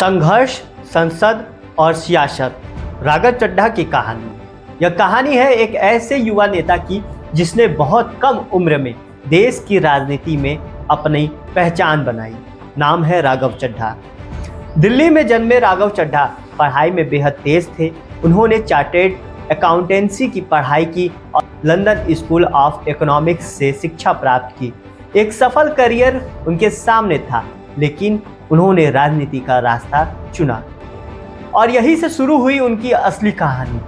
संघर्ष, संसद और सियासत, राघव चड्ढा की कहानी। यह कहानी है एक ऐसे युवा नेता की जिसने बहुत कम उम्र में देश की राजनीति में अपनी पहचान बनाई। नाम है राघव चड्ढा। दिल्ली में जन्मे राघव चड्ढा पढ़ाई में बेहद तेज थे। उन्होंने चार्टेड अकाउंटेंसी की पढ़ाई की और लंदन स्कूल ऑफ इकोनॉमिक्स से शिक्षा प्राप्त की। एक सफल करियर उनके सामने था, लेकिन उन्होंने राजनीति का रास्ता चुना और यहीं से शुरू हुई उनकी असली कहानी।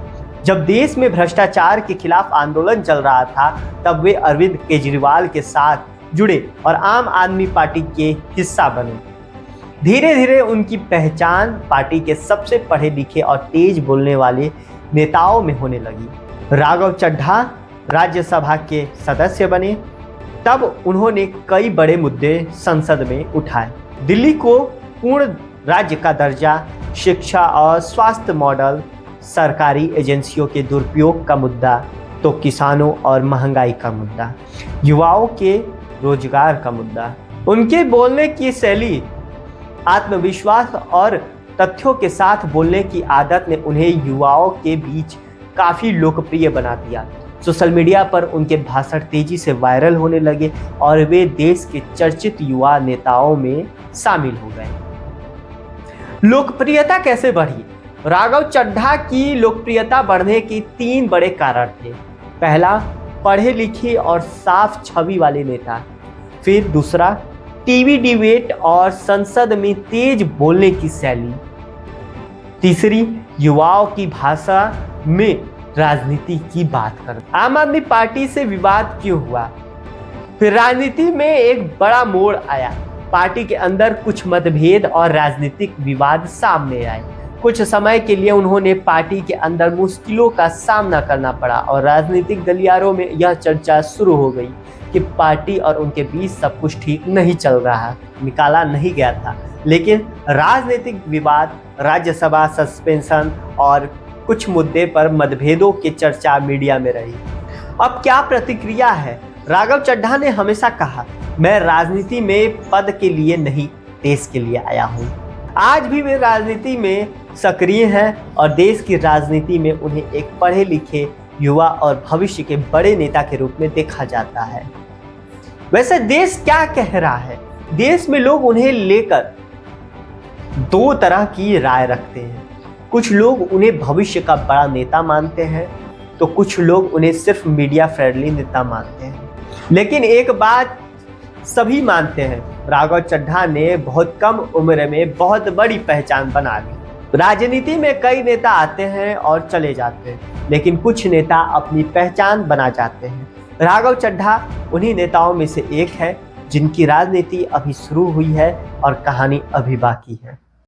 जब देश में भ्रष्टाचार के खिलाफ आंदोलन चल रहा था, तब वे अरविंद केजरीवाल के साथ जुड़े और आम आदमी पार्टी के हिस्सा बने। धीरे धीरे उनकी पहचान पार्टी के सबसे पढ़े लिखे और तेज बोलने वाले नेताओं में होने लगी। राघव चड्ढा राज्यसभा के सदस्य बने। तब उन्होंने कई बड़े मुद्दे संसद में उठाए। दिल्ली को पूर्ण राज्य का दर्जा, शिक्षा और स्वास्थ्य मॉडल, सरकारी एजेंसियों के दुरुपयोग का मुद्दा, तो किसानों और महंगाई का मुद्दा, युवाओं के रोजगार का मुद्दा। उनके बोलने की शैली, आत्मविश्वास और तथ्यों के साथ बोलने की आदत ने उन्हें युवाओं के बीच काफ़ी लोकप्रिय बना दिया। सोशल मीडिया पर उनके भाषण तेजी से वायरल होने लगे और वे देश के चर्चित युवा नेताओं में शामिल हो गए। लोकप्रियता कैसे बढ़ी? राघव चड्ढा की लोकप्रियता बढ़ने के 3 बड़े कारण थे। पहला, पढ़े लिखे और साफ छवि वाले नेता। फिर दूसरा, टीवी डिबेट और संसद में तेज बोलने की शैली। तीसरी, युवाओं की भाषा में राजनीति की बात कर। आम आदमी पार्टी से विवाद क्यों हुआ? फिर राजनीति में एक बड़ा मोड़ आया। पार्टी के अंदर कुछ मतभेद और राजनीतिक विवाद सामने आए। कुछ समय के लिए उन्होंने पार्टी के अंदर मुश्किलों का सामना करना पड़ा और राजनीतिक गलियारों में यह चर्चा शुरू हो गई कि पार्टी और उनके बीच सब कुछ ठीक नहीं चल रहा, निकाला नहीं गया था। लेकिन राजनीतिक विवाद, राज्यसभा सस्पेंशन और कुछ मुद्दे पर मतभेदों की चर्चा मीडिया में रही। अब क्या प्रतिक्रिया है? राघव चड्ढा ने हमेशा कहा, मैं राजनीति में पद के लिए नहीं, देश के लिए आया हूँ। आज भी वे राजनीति में सक्रिय हैं और देश की राजनीति में उन्हें एक पढ़े लिखे युवा और भविष्य के बड़े नेता के रूप में देखा जाता है। वैसे देश क्या कह रहा है? देश में लोग उन्हें लेकर 2 तरह की राय रखते हैं। कुछ लोग उन्हें भविष्य का बड़ा नेता मानते हैं, तो कुछ लोग उन्हें सिर्फ मीडिया फ्रेंडली नेता मानते हैं। लेकिन एक बात सभी मानते हैं, राघव चड्ढा ने बहुत कम उम्र में बहुत बड़ी पहचान बना ली। राजनीति में कई नेता आते हैं और चले जाते हैं, लेकिन कुछ नेता अपनी पहचान बना जाते हैं। राघव चड्ढा उन्हीं नेताओं में से एक है जिनकी राजनीति अभी शुरू हुई है और कहानी अभी बाकी है।